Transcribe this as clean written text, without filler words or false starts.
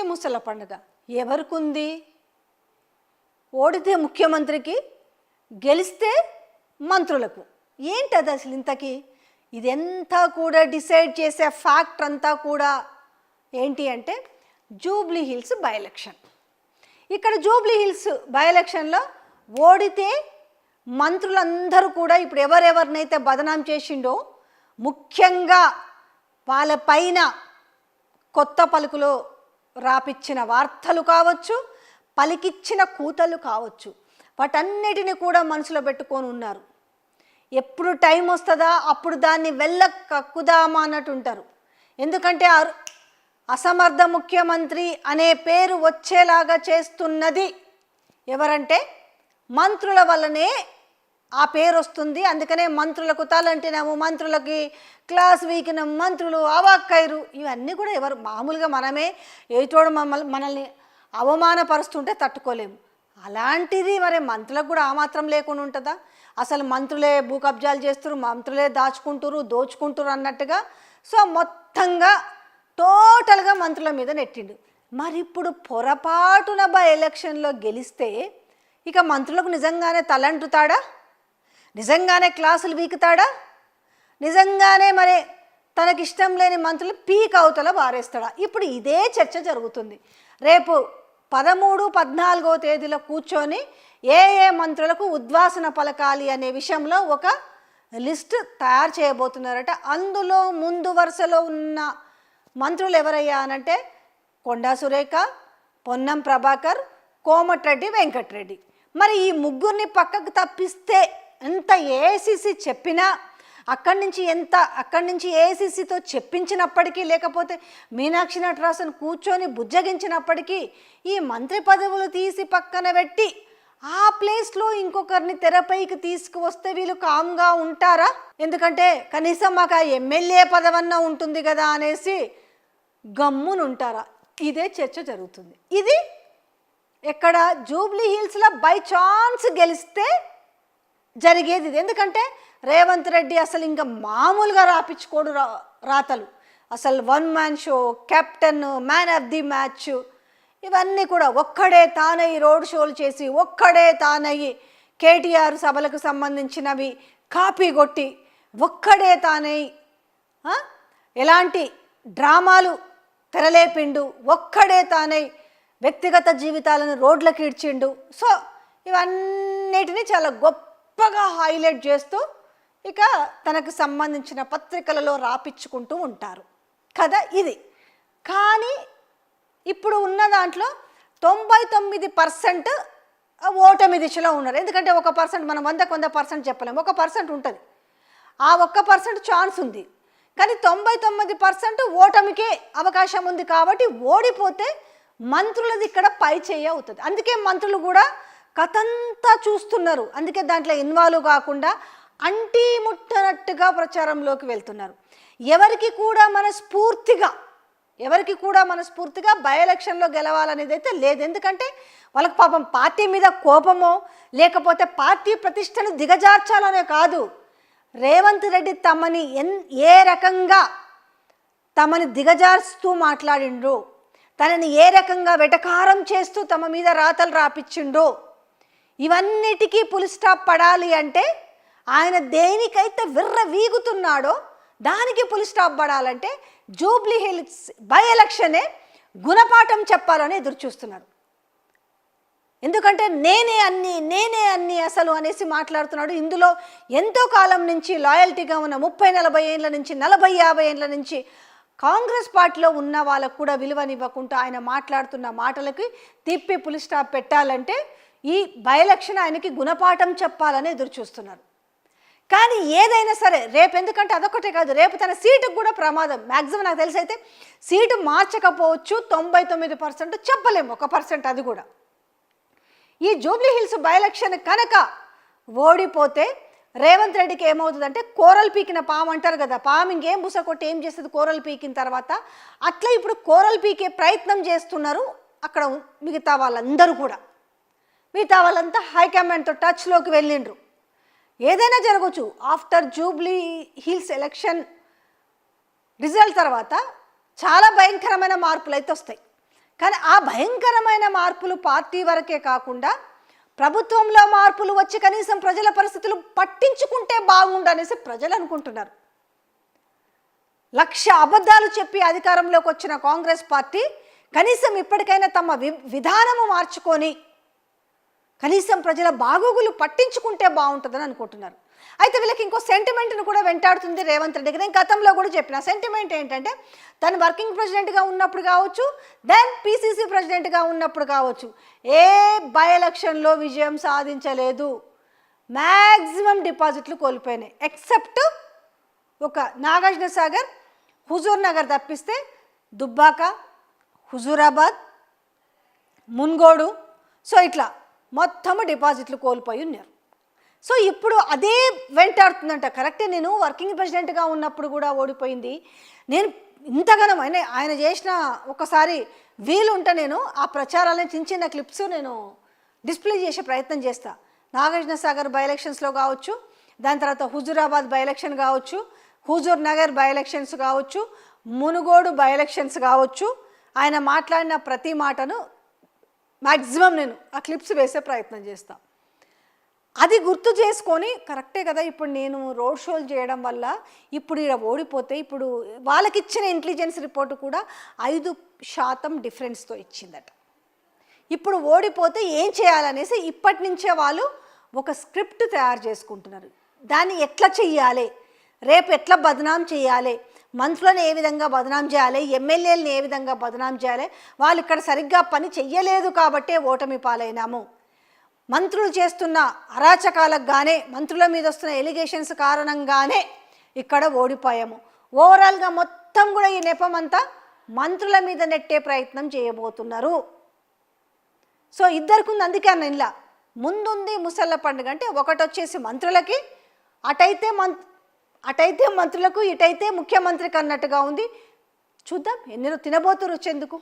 ముసల పండుగ ఎవరికుంది? ఓడితే ముఖ్యమంత్రికి, గెలిస్తే మంత్రులకు. ఏంటది అసలు ఇంతకీ? ఇదంతా కూడా డిసైడ్ చేసే ఫ్యాక్టర్ అంతా కూడా ఏంటి అంటే జూబ్లీ హిల్స్ బై ఎలక్షన్. ఇక్కడ జూబ్లీ హిల్స్ బై ఎలక్షన్లో ఓడితే మంత్రులందరూ కూడా ఇప్పుడు ఎవరెవరినైతే బదనాం చేసిండో, ముఖ్యంగా వాళ్ళ పైన కొత్త పలుకులో రాపిచ్చిన వార్తలు కావచ్చు, పలికిచ్చిన కూతలు కావచ్చు, వాటన్నిటిని కూడా మనసులో పెట్టుకొని ఉన్నారు. ఎప్పుడు టైం వస్తుందా అప్పుడు దాన్ని కక్కుదామా అన్నట్టు ఉంటారు. ఎందుకంటే అసమర్థ ముఖ్యమంత్రి అనే పేరు వచ్చేలాగా చేస్తున్నది ఎవరంటే మంత్రుల వల్లనే ఆ పేరు వస్తుంది. అందుకనే మంత్రులకు తలంటినాము, మంత్రులకి క్లాస్ వీకినాం, మంత్రులు అవాక్కైరు. ఇవన్నీ కూడా ఎవరు మామూలుగా మనమే ఏటోడు మనల్ని అవమానపరుస్తుంటే తట్టుకోలేము. అలాంటిది మరి మంత్రులకు కూడా ఆ మాత్రం లేకుండా ఉంటుందా? అసలు మంత్రులే భూ కబ్జాలు చేస్తున్నారు, మంత్రులే దోచుకుంటారు అన్నట్టుగా. సో మొత్తంగా టోటల్గా మంత్రుల మీద నెట్టిండు. మరి ఇప్పుడు పొరపాటున బై ఎలక్షన్లో గెలిస్తే ఇక మంత్రులకు నిజంగానే తలంటుతాడా? నిజంగానే క్లాసులు వీకుతాడా? నిజంగానే మరి తనకిష్టం లేని మంత్రులు పీక్ అవతల బారేస్తాడా? ఇప్పుడు ఇదే చర్చ జరుగుతుంది. రేపు 13, 14వ తేదీలో కూర్చొని ఏ మంత్రులకు ఉద్వాసన పలకాలి అనే విషయంలో ఒక లిస్ట్ తయారు చేయబోతున్నారట. అందులో ముందు వరుసలో ఉన్న మంత్రులు ఎవరయ్యా అనంటే కొండా సురేఖ, పొన్నం ప్రభాకర్, కోమటిరెడ్డి వెంకటరెడ్డి. మరి ఈ ముగ్గురిని పక్కకు తప్పిస్తే ఎంత ఏఐసిసి చెప్పినా అక్కడి నుంచి ఏఐసిసితో చెప్పించినప్పటికీ, లేకపోతే మీనాక్షి నటరాజన్ కూర్చొని బుజ్జగించినప్పటికీ ఈ మంత్రి పదవులు తీసి పక్కన పెట్టి ఆ ప్లేస్లో ఇంకొకరిని తెరపైకి తీసుకువస్తే వీళ్ళు కామ్గా ఉంటారా? ఎందుకంటే కనీసం మాకు ఆ ఎమ్మెల్యే పదవన్నా ఉంటుంది కదా అనేసి గమ్మునుంటారా? ఇదే చర్చ జరుగుతుంది. ఇది ఎక్కడ జూబ్లీ హిల్స్లో బై ఛాన్స్ గెలిస్తే జరిగేది ఇది. ఎందుకంటే రేవంత్ రెడ్డి అసలు ఇంకా మామూలుగా రాపించుకోడు రాతలు. అసలు 1 man show, captain, man of the match, ఇవన్నీ కూడా ఒక్కడే తానయ్యి రోడ్ షోలు చేసి, ఒక్కడే తానయ్యి కేటీఆర్ సభలకు సంబంధించినవి కాపీ కొట్టి, ఒక్కడే తానయ్యి ఎలాంటి డ్రామాలు తెరలేపిండు, ఒక్కడే తానయ్యి వ్యక్తిగత జీవితాలను రోడ్లకు ఈడ్చిండు. సో ఇవన్నిటినీ చాలా గొప్పగా హైలైట్ చేస్తూ ఇక తనకు సంబంధించిన పత్రికలలో రాపించుకుంటూ ఉంటారు కదా ఇది. కానీ ఇప్పుడు ఉన్న దాంట్లో 99% ఓటమి దిశలో ఉన్నారు. ఎందుకంటే 1% మనం 100% చెప్పలేము, 1% ఉంటుంది. ఆ 1% ఛాన్స్ ఉంది. కానీ 99% ఓటమికే అవకాశం ఉంది. కాబట్టి ఓడిపోతే మంత్రులది ఇక్కడ పై చేయ అవుతుంది. అందుకే మంత్రులు కూడా కథంతా చూస్తున్నారు. అందుకే దాంట్లో ఇన్వాల్వ్ కాకుండా అంటీ ముట్టనట్టుగా ప్రచారంలోకి వెళ్తున్నారు. ఎవరికి కూడా మనస్ఫూర్తిగా బై ఎలక్షన్లో గెలవాలనేది అయితే లేదు. ఎందుకంటే వాళ్ళకి పాపం పార్టీ మీద కోపమో లేకపోతే పార్టీ ప్రతిష్టను దిగజార్చాలనే కాదు, రేవంత్ రెడ్డి ఏ రకంగా తమని దిగజార్స్తూ మాట్లాడిండ్రో, తనని ఏ రకంగా వెటకారం చేస్తూ తమ మీద రాతలు రాపిచ్చిండో, ఇవన్నిటికీ పులి స్టాప్ పడాలి అంటే ఆయన దేనికైతే వీగుతున్నాడో దానికి పులి స్టాప్ పడాలంటే జూబ్లీ హిల్స్ బై ఎలక్షనే గుణపాఠం చెప్పాలని ఎదురు చూస్తున్నారు. ఎందుకంటే నేనే అన్ని అసలు అనేసి మాట్లాడుతున్నాడు. ఇందులో ఎంతో కాలం నుంచి లాయల్టీగా ఉన్న 30-40 ఏళ్ళ నుంచి 40-50 ఏళ్ళ నుంచి కాంగ్రెస్ పార్టీలో ఉన్న వాళ్ళకు కూడా విలువనివ్వకుండా ఆయన మాట్లాడుతున్న మాటలకి తిప్పి పులి స్టాప్ పెట్టాలంటే ఈ బై ఎలక్షన్ ఆయనకి గుణపాఠం చెప్పాలని ఎదురు చూస్తున్నారు. కానీ ఏదైనా సరే రేపు, ఎందుకంటే అదొకటే కాదు, రేపు తన సీటుకు కూడా ప్రమాదం. మ్యాక్సిమం నాకు తెలిసి అయితే సీటు మార్చకపోవచ్చు, 99% చెప్పలేము, 1% అది కూడా. ఈ జూబ్లీ హిల్స్ బై ఎలక్షన్ కనుక ఓడిపోతే రేవంత్ రెడ్డికి ఏమవుతుందంటే కూరలు పీకిన పాము అంటారు కదా, పాము ఇంకేం బుస కొట్టి ఏం చేస్తుంది కూరలు పీకిన తర్వాత, అట్లా ఇప్పుడు కూరలు పీకే ప్రయత్నం చేస్తున్నారు అక్కడ మిగతా వాళ్ళంతా హైకమాండ్తో టచ్లోకి వెళ్ళిండ్రు. ఏదైనా జరగవచ్చు. After Jubilee hills election result తర్వాత చాలా భయంకరమైన మార్పులు అయితే వస్తాయి. కానీ ఆ భయంకరమైన మార్పులు పార్టీ వరకే కాకుండా ప్రభుత్వంలో మార్పులు వచ్చి కనీసం ప్రజల పరిస్థితులు పట్టించుకుంటే బాగుండనేసి ప్రజలు అనుకుంటున్నారు. 1,00,000 అబద్ధాలు చెప్పి అధికారంలోకి వచ్చిన కాంగ్రెస్ పార్టీ కనీసం ఇప్పటికైనా తమ విధానము మార్చుకొని కనీసం ప్రజల బాగోగులు పట్టించుకుంటే బాగుంటుందని అనుకుంటున్నారు. అయితే వీళ్ళకి ఇంకో సెంటిమెంట్ను కూడా వెంటాడుతుంది రేవంత్ రెడ్డికి. నేను గతంలో కూడా చెప్పిన సెంటిమెంట్ ఏంటంటే, తను వర్కింగ్ ప్రెసిడెంట్గా ఉన్నప్పుడు కావచ్చు, దెన్ పీసీసీ ప్రెసిడెంట్గా ఉన్నప్పుడు కావచ్చు, ఏ బై ఎలక్షన్లో విజయం సాధించలేదు. మ్యాక్సిమం డిపాజిట్లు కోల్పోయినాయి. ఎక్సెప్ట్ ఒక నాగార్జున సాగర్, హుజూర్ నగర్ తప్పిస్తే దుబ్బాక, హుజూరాబాద్, మున్గోడు, సో ఇట్లా మొత్తము డిపాజిట్లు కోల్పోయి ఉన్నారు. సో ఇప్పుడు అదే వెంటాడుతుందంట. కరెక్టే, నేను వర్కింగ్ ప్రెసిడెంట్గా ఉన్నప్పుడు కూడా ఓడిపోయింది. నేను ఇంతగానం ఆయన చేసిన ఒకసారి వీలుంటే నేను ఆ ప్రచారాలను చిన్న చిన్న క్లిప్స్ నేను డిస్ప్లే చేసే ప్రయత్నం చేస్తా. నాగార్జున సాగర్ బై ఎలక్షన్స్లో కావచ్చు, దాని తర్వాత హుజూరాబాద్ బై ఎలక్షన్ కావచ్చు, హుజూర్ నగర్ బై ఎలక్షన్స్ కావచ్చు, మునుగోడు బై ఎలక్షన్స్ కావచ్చు, ఆయన మాట్లాడిన ప్రతి మాటను మ్యాక్సిమం నేను ఆ క్లిప్స్ వేసే ప్రయత్నం చేస్తాను. అది గుర్తు చేసుకొని కరెక్టే కదా, ఇప్పుడు నేను రోడ్ షోలు చేయడం వల్ల ఇప్పుడు ఇక్కడ ఓడిపోతే, ఇప్పుడు వాళ్ళకి ఇచ్చిన ఇంటెలిజెన్స్ రిపోర్టు కూడా 5% డిఫరెన్స్తో ఇచ్చిందట. ఇప్పుడు ఓడిపోతే ఏం చేయాలనేసి ఇప్పటి నుంచే వాళ్ళు ఒక స్క్రిప్ట్ తయారు చేసుకుంటున్నారు. దాన్ని ఎట్లా చెయ్యాలి, రేపు ఎట్లా బదనాం చేయాలి, మంత్రులను ఏ విధంగా బదనాం చేయాలి, ఎమ్మెల్యేలను ఏ విధంగా బదనాం చేయాలి, వాళ్ళు ఇక్కడ సరిగ్గా పని చెయ్యలేదు కాబట్టే ఓటమి పాలైనాము, మంత్రులు చేస్తున్న అరాచకాలకు గానే, మంత్రుల మీద వస్తున్న ఎలిగేషన్స్ కారణంగానే ఇక్కడ ఓడిపోయాము. ఓవరాల్గా మొత్తం కూడా ఈ నెపమంతా మంత్రుల మీద నెట్టే ప్రయత్నం చేయబోతున్నారు. సో ఇద్దరికి ఉంది. అందుకే అన్న ఇలా ముందుంది ముసళ్ళ పండుగ. అంటే ఒకటి వచ్చేసి మంత్రులకి, అటైతే మంత్రులకు, ఇటైతే ముఖ్యమంత్రికి అన్నట్టుగా ఉంది. చూద్దాం ఎన్ని తినబోతు రుచెందుకు.